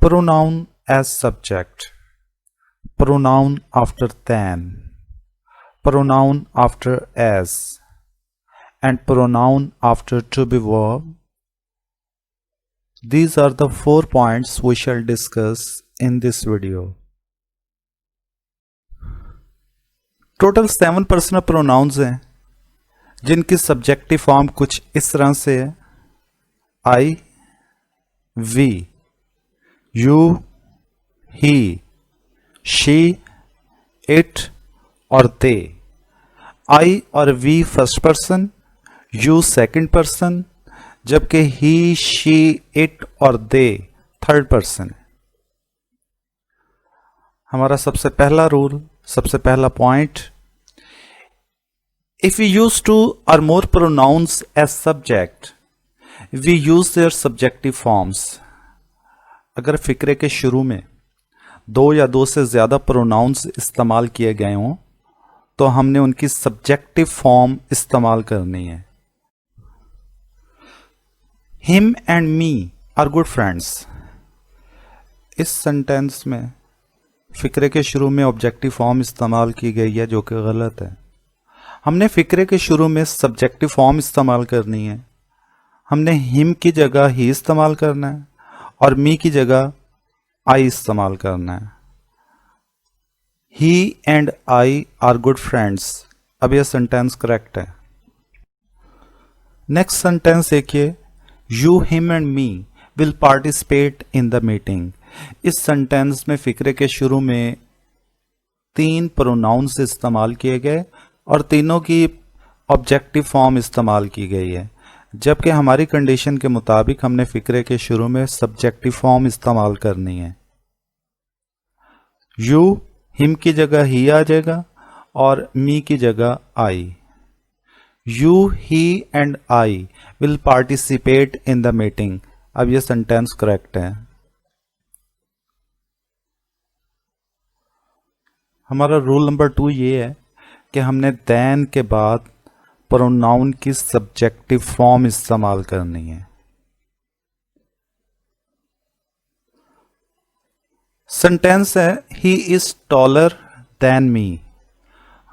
Pronoun as subject, pronoun after than, pronoun after as, and pronoun after to be verb. These are the 4 points we shall discuss in this video. Total 7 personal pronouns हैं जिनकी subjective form कुछ इस तरह से है: I, we, you, he, she, it और they. I और we first person, you second person, जबकि ही, शी, इट और दे थर्ड पर्सन है। हमारा सबसे पहला रूल, सबसे पहला point, if we use two or more pronouns as subject, we use their subjective forms. अगर फिक्रे के शुरू में 2 या 2 से ज्यादा प्रोनाउंस इस्तेमाल किए गए हों तो हमने उनकी सब्जेक्टिव फॉर्म इस्तेमाल करनी है। Him and me are good friends. इस सेंटेंस में फिक्रे के शुरू में ऑब्जेक्टिव फॉर्म इस्तेमाल की गई है, जो कि गलत है। हमने फिक्रे के शुरू में सब्जेक्टिव फॉर्म इस्तेमाल करनी है। हमने हिम की जगह ही इस्तेमाल करना है और मी की जगह आई इस्तेमाल करना है। He and I are good friends. अब यह सेंटेंस करेक्ट है। नेक्स्ट सेंटेंस देखिए, you, him and me will participate in the meeting. इस सेंटेंस में फिक्रे के शुरू में 3 प्रोनाउंस इस्तेमाल किए गए और तीनों की ऑब्जेक्टिव फॉर्म इस्तेमाल की गई है, जबकि हमारी कंडीशन के मुताबिक हमने फिक्रे के शुरू में सब्जेक्टिव फॉर्म इस्तेमाल करनी है। यू, हिम की जगह ही आ जाएगा और मी की जगह I. You, he and I will participate in the meeting. अब यह सेंटेंस करेक्ट है। हमारा रूल नंबर 2 ये है कि हमने देन के बाद प्रोनाउन की सब्जेक्टिव फॉर्म इस्तेमाल करनी है। सेंटेंस है, he is taller than me.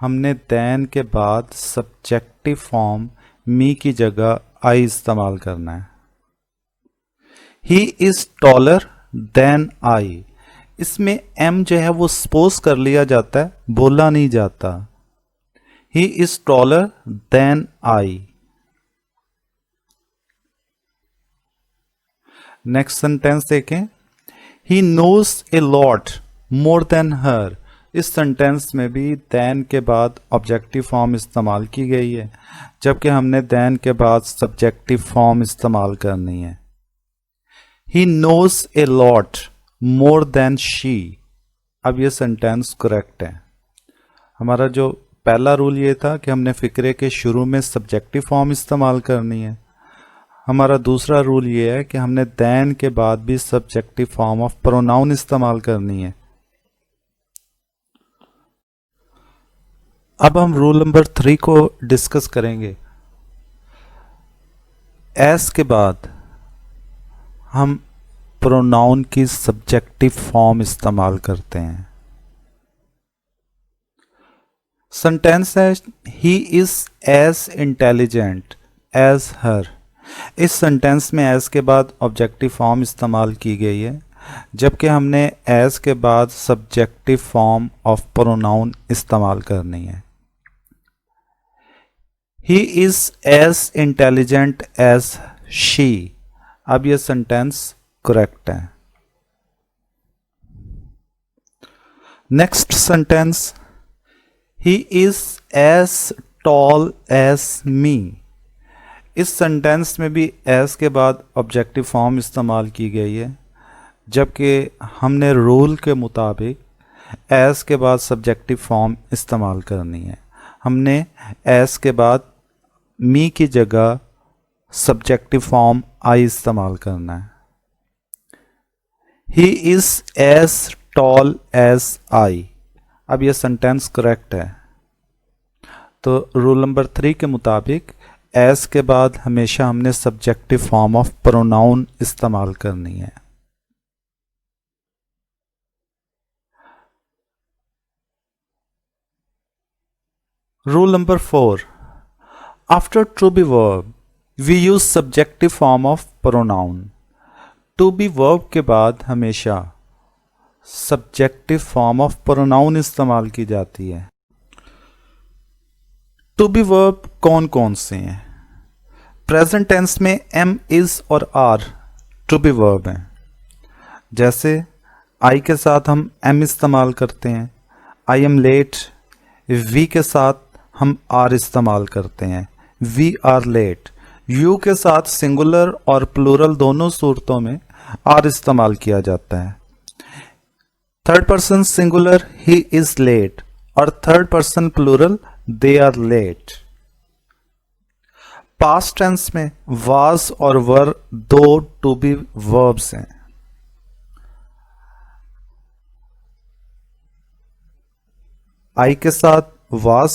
हमने देन के बाद सब्जेक्टिव फॉर्म मी की जगह आई इस्तेमाल करना है। He is taller than I. इसमें एम जो है वो सपोज कर लिया जाता है, बोला नहीं जाता। He is taller than I. Next sentence देखें, He knows a lot more than her. इस सेंटेंस में भी than के बाद ऑब्जेक्टिव फॉर्म इस्तेमाल की गई है, जबकि हमने than के बाद सब्जेक्टिव फॉर्म इस्तेमाल करनी है। He knows a lot more than she. अब ये सेंटेंस करेक्ट है। हमारा जो पहला रूल ये था कि हमने फिक्रे के शुरू में सब्जेक्टिव फॉर्म इस्तेमाल करनी है। हमारा दूसरा रूल ये है कि हमने देन के बाद भी सब्जेक्टिव फॉर्म ऑफ प्रोनाउन इस्तेमाल करनी है। अब हम रूल नंबर 3 को डिस्कस करेंगे। एस के बाद हम प्रोनाउन की सब्जेक्टिव फॉर्म इस्तेमाल करते हैं। सेंटेंस है, he is as intelligent as her. इस सेंटेंस में एज के बाद ऑब्जेक्टिव फॉर्म इस्तेमाल की गई है, जबकि हमने एज के बाद सब्जेक्टिव फॉर्म ऑफ प्रोनाउन इस्तेमाल करनी है। He is as intelligent as she. अब यह सेंटेंस करेक्ट है। Next sentence, He is as tall as me. इस सेंटेंस में भी as के बाद ऑब्जेक्टिव फॉर्म इस्तेमाल की गई है, जबकि हमने रूल के मुताबिक as के बाद सब्जेक्टिव फॉर्म इस्तेमाल करनी है। हमने as के बाद me की जगह सब्जेक्टिव फॉर्म I इस्तेमाल करना है। He is as tall as I. अब यह सेंटेंस करेक्ट है। तो रूल नंबर 3 के मुताबिक एस के बाद हमेशा हमने सब्जेक्टिव फॉर्म ऑफ प्रोनाउन इस्तेमाल करनी है। Rule number 4, after to be verb we use subjective form of pronoun. To be verb के बाद हमेशा सब्जेक्टिव फॉर्म ऑफ प्रोनाउन इस्तेमाल की जाती है। टू बी वर्ब कौन कौन से हैं? प्रेजेंट टेंस में एम, इज और आर टू बी वर्ब हैं। जैसे आई के साथ हम एम इस्तेमाल करते हैं, आई एम लेट। वी के साथ हम आर इस्तेमाल करते हैं, वी आर लेट। यू के साथ सिंगुलर और प्लूरल दोनों सूरतों में आर इस्तेमाल किया जाता है। Third person singular he is late और third person plural they are late. Past tense में वाज और वर दो टू बी वर्ब्स हैं। आई के साथ was,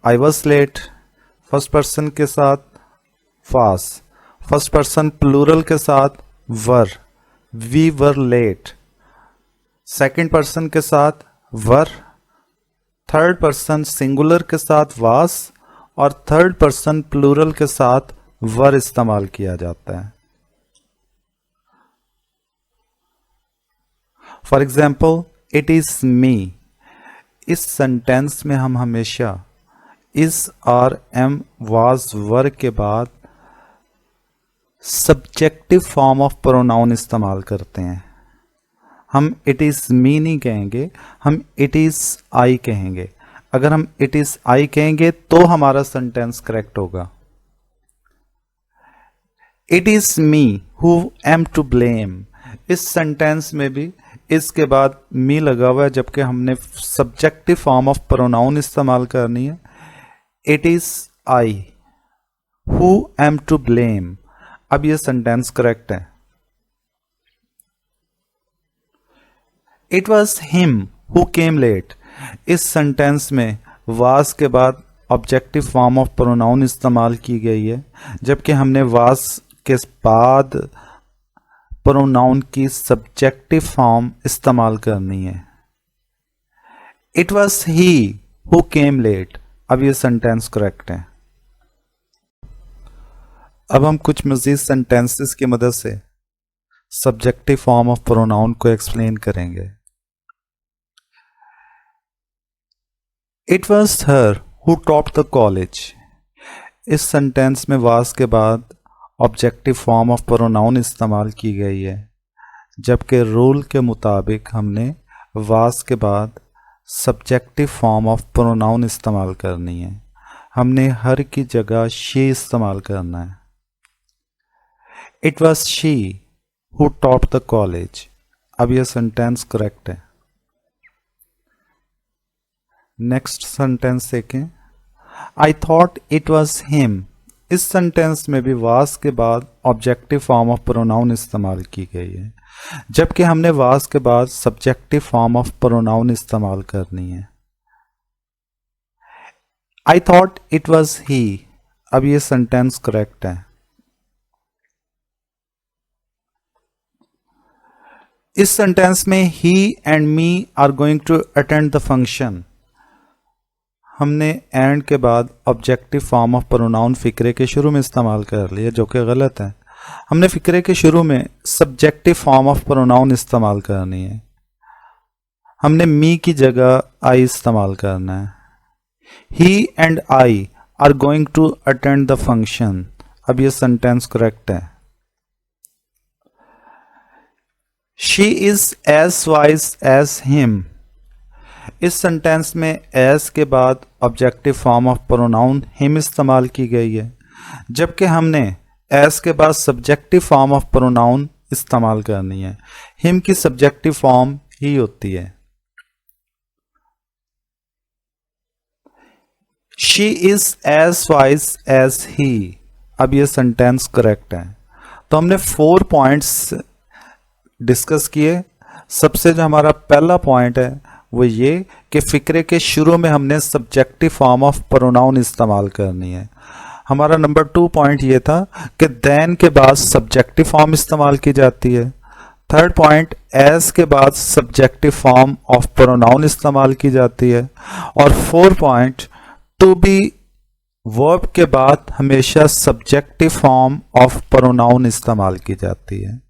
I was late. First person के साथ वाज, फर्स्ट पर्सन प्लूरल के साथ were, we were late. Second person के साथ वर, थर्ड पर्सन सिंगुलर के साथ वाज और थर्ड पर्सन प्लूरल के साथ वर इस्तेमाल किया जाता है। फॉर एग्जाम्पल, इट इज मी। इस सेंटेंस में हम हमेशा इस आर एम वाज वर के बाद सब्जेक्टिव फॉर्म ऑफ प्रोनाउन इस्तेमाल करते हैं। हम इट इज मी नहीं कहेंगे, हम इट इज आई कहेंगे। अगर हम इट इज आई कहेंगे तो हमारा सेंटेंस करेक्ट होगा। It is me who am to blame. इस सेंटेंस में भी इसके बाद मी लगा हुआ है, जबकि हमने सब्जेक्टिव फॉर्म ऑफ प्रोनाउन इस्तेमाल करनी है। It is I who am to blame. अब यह सेंटेंस करेक्ट है। It was him who came late. इस सेंटेंस में वाज के बाद ऑब्जेक्टिव फॉर्म ऑफ प्रोनाउन इस्तेमाल की गई है, जबकि हमने वाज के बाद प्रोनाउन की सब्जेक्टिव फॉर्म इस्तेमाल करनी है। It was he who came late. अब ये सेंटेंस करेक्ट है। अब हम कुछ मजीद सेंटेंसेस की मदद से सब्जेक्टिव फॉर्म ऑफ प्रोनाउन को एक्सप्लेन करेंगे। It was her who topped the college. इस सेंटेंस में वाज के बाद ऑब्जेक्टिव फॉर्म ऑफ प्रोनाउन इस्तेमाल की गई है, जबकि रूल के मुताबिक हमने वाज के बाद सब्जेक्टिव फॉर्म ऑफ प्रोनाउन इस्तेमाल करनी है। हमने हर की जगह शी इस्तेमाल करना है। It was she who topped the college. अब यह सेंटेंस करेक्ट है। नेक्स्ट सेंटेंस देखें। आई थॉट इट वॉज हिम। इस सेंटेंस में भी वाज के बाद ऑब्जेक्टिव फॉर्म ऑफ प्रोनाउन इस्तेमाल की गई है, जबकि हमने वाज के बाद सब्जेक्टिव फॉर्म ऑफ प्रोनाउन इस्तेमाल करनी है। I thought it was he. अब ये सेंटेंस करेक्ट है। इस सेंटेंस में he and me are going to attend the function. हमने एंड के बाद ऑब्जेक्टिव फॉर्म ऑफ प्रोनाउन फिक्रे के शुरू में इस्तेमाल कर लिया, जो कि गलत है। हमने फिक्रे के शुरू में सब्जेक्टिव फॉर्म ऑफ प्रोनाउन इस्तेमाल करनी है। हमने मी की जगह आई इस्तेमाल करना है। He and I are going to attend the function. अब यह सेंटेंस करेक्ट है। She is as wise as him. इस सेंटेंस में एज के बाद objective form of pronoun him इस्तेमाल की गई है, जबकि हमने एज के बाद सब्जेक्टिव फॉर्म ऑफ प्रोनाउन इस्तेमाल करनी है। हिम की सब्जेक्टिव फॉर्म ही होती है। She is as wise as he. अब यह सेंटेंस करेक्ट है। तो हमने 4 पॉइंट्स डिस्कस किए। सबसे जो हमारा पहला पॉइंट है वो ये कि फिक्रे के शुरू में हमने सब्जेक्टिव फॉर्म ऑफ प्रोनाउन इस्तेमाल करनी है। हमारा नंबर 2 पॉइंट ये था कि देन के बाद सब्जेक्टिव फॉर्म इस्तेमाल की जाती है। थर्ड पॉइंट, एज के बाद सब्जेक्टिव फॉर्म ऑफ प्रोनाउन इस्तेमाल की जाती है। और 4 पॉइंट, टू बी वर्ब के बाद हमेशा सब्जेक्टिव फॉर्म ऑफ प्रोनाउन इस्तेमाल की जाती है।